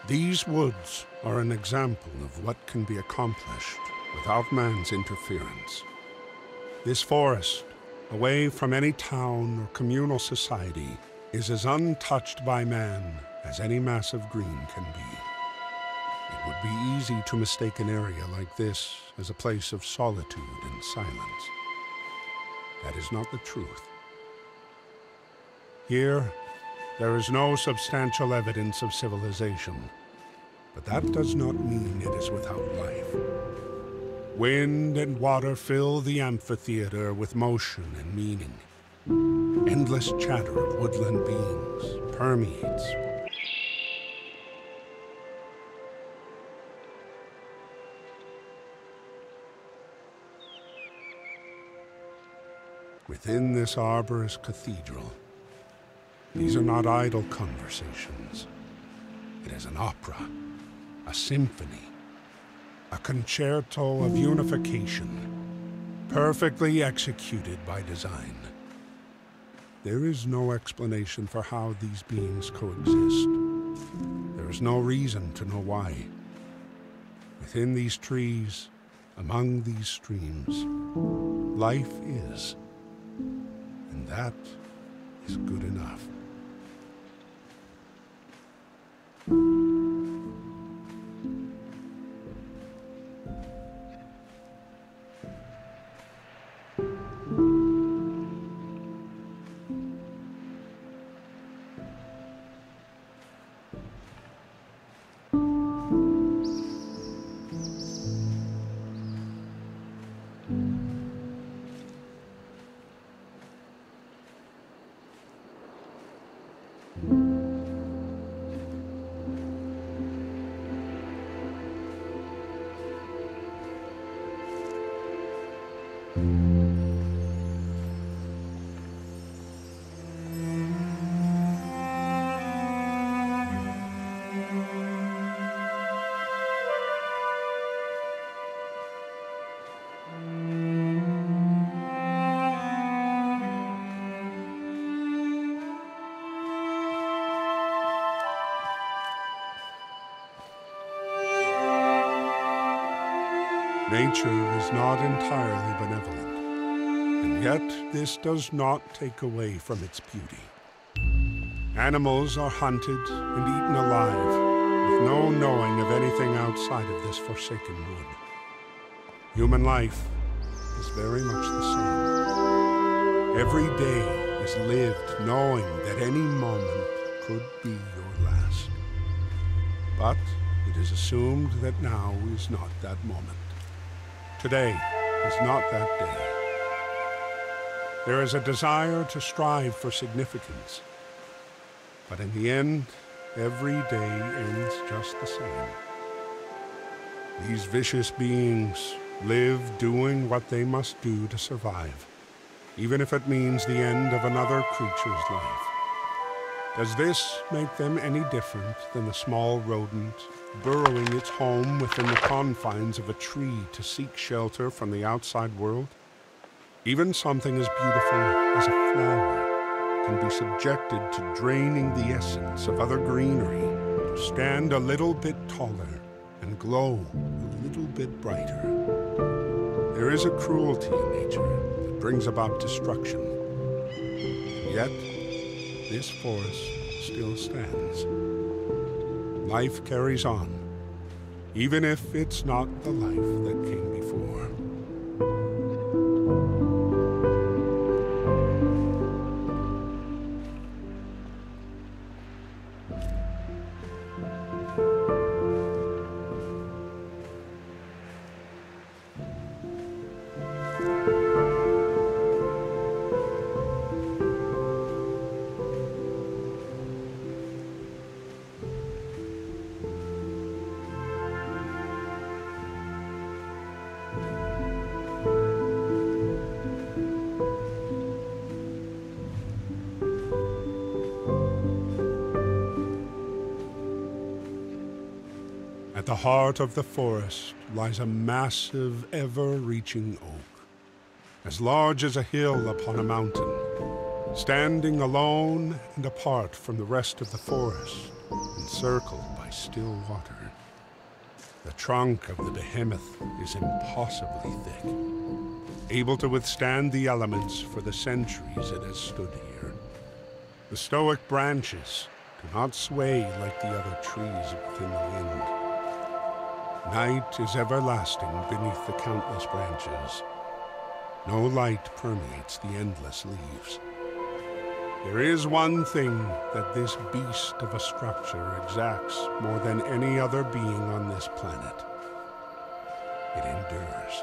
These woods are an example of what can be accomplished without man's interference. This forest, away from any town or communal society, is as untouched by man as any mass of green can be. It would be easy to mistake an area like this as a place of solitude and silence. That is not the truth. Here, there is no substantial evidence of civilization, but that does not mean it is without life. Wind and water fill the amphitheater with motion and meaning. Endless chatter of woodland beings permeates. Within this arborous cathedral, these are not idle conversations. It is an opera, a symphony, a concerto of unification, perfectly executed by design. There is no explanation for how these beings coexist. There is no reason to know why. Within these trees, among these streams, life is, and that is good enough. Nature is not entirely benevolent, and yet this does not take away from its beauty. Animals are hunted and eaten alive, with no knowing of anything outside of this forsaken wood. Human life is very much the same. Every day is lived knowing that any moment could be your last. But it is assumed that now is not that moment. Today is not that day. There is a desire to strive for significance, but in the end, every day ends just the same. These vicious beings live doing what they must do to survive, even if it means the end of another creature's life. Does this make them any different than the small rodent burrowing its home within the confines of a tree to seek shelter from the outside world? Even something as beautiful as a flower can be subjected to draining the essence of other greenery to stand a little bit taller and glow a little bit brighter. There is a cruelty in nature that brings about destruction, and yet this forest still stands. Life carries on, even if it's not the life that came before. At the heart of the forest lies a massive, ever-reaching oak, as large as a hill upon a mountain, standing alone and apart from the rest of the forest, encircled by still water. The trunk of the behemoth is impossibly thick, able to withstand the elements for the centuries it has stood here. The stoic branches do not sway like the other trees within the wind. Night is everlasting beneath the countless branches. No light permeates the endless leaves. There is one thing that this beast of a structure exacts more than any other being on this planet. It endures.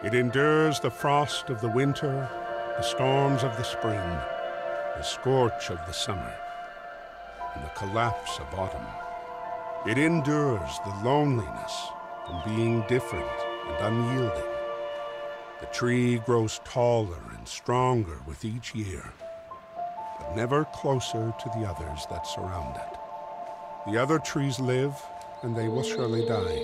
It endures the frost of the winter, the storms of the spring, the scorch of the summer, and the collapse of autumn. It endures the loneliness from being different and unyielding. The tree grows taller and stronger with each year, but never closer to the others that surround it. The other trees live, and they will surely die.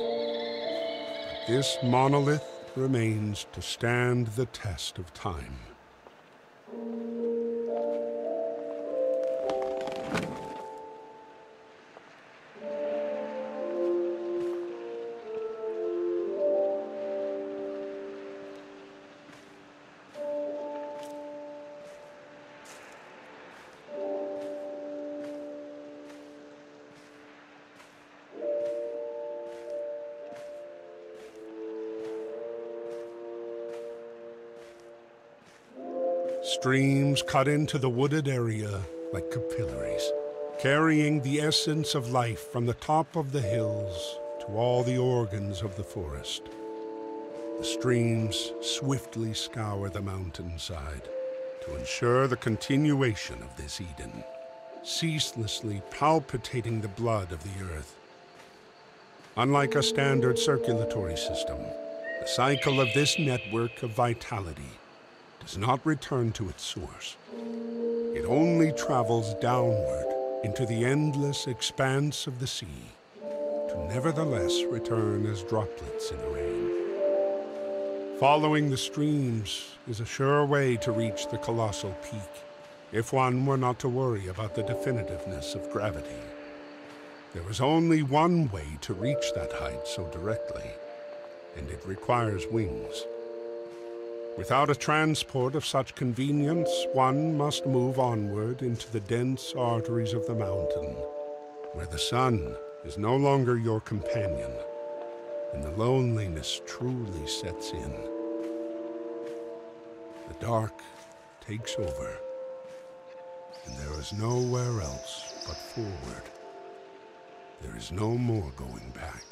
But this monolith remains to stand the test of time. Streams cut into the wooded area like capillaries, carrying the essence of life from the top of the hills to all the organs of the forest. The streams swiftly scour the mountainside to ensure the continuation of this Eden, ceaselessly palpitating the blood of the earth. Unlike a standard circulatory system, the cycle of this network of vitality does not return to its source. It only travels downward into the endless expanse of the sea, to nevertheless return as droplets in the rain. Following the streams is a sure way to reach the colossal peak, if one were not to worry about the definitiveness of gravity. There is only one way to reach that height so directly, and it requires wings. Without a transport of such convenience, one must move onward into the dense arteries of the mountain, where the sun is no longer your companion, and the loneliness truly sets in. The dark takes over, and there is nowhere else but forward. There is no more going back.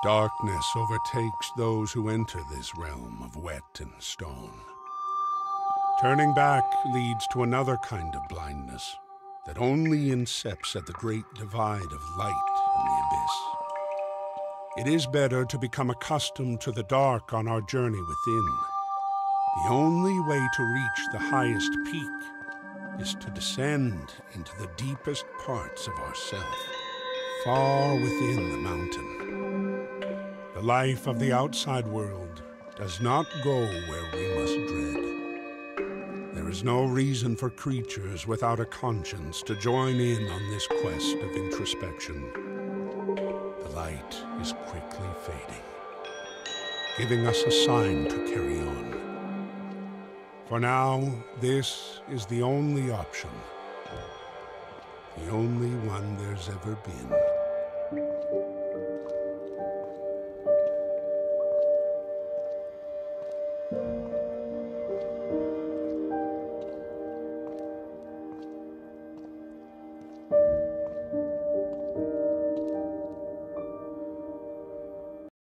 Darkness overtakes those who enter this realm of wet and stone. Turning back leads to another kind of blindness that only incepts at the great divide of light and the abyss. It is better to become accustomed to the dark on our journey within. The only way to reach the highest peak is to descend into the deepest parts of ourself, far within the mountain. The life of the outside world does not go where we must dread. There is no reason for creatures without a conscience to join in on this quest of introspection. The light is quickly fading, giving us a sign to carry on. For now, this is the only option, the only one there's ever been.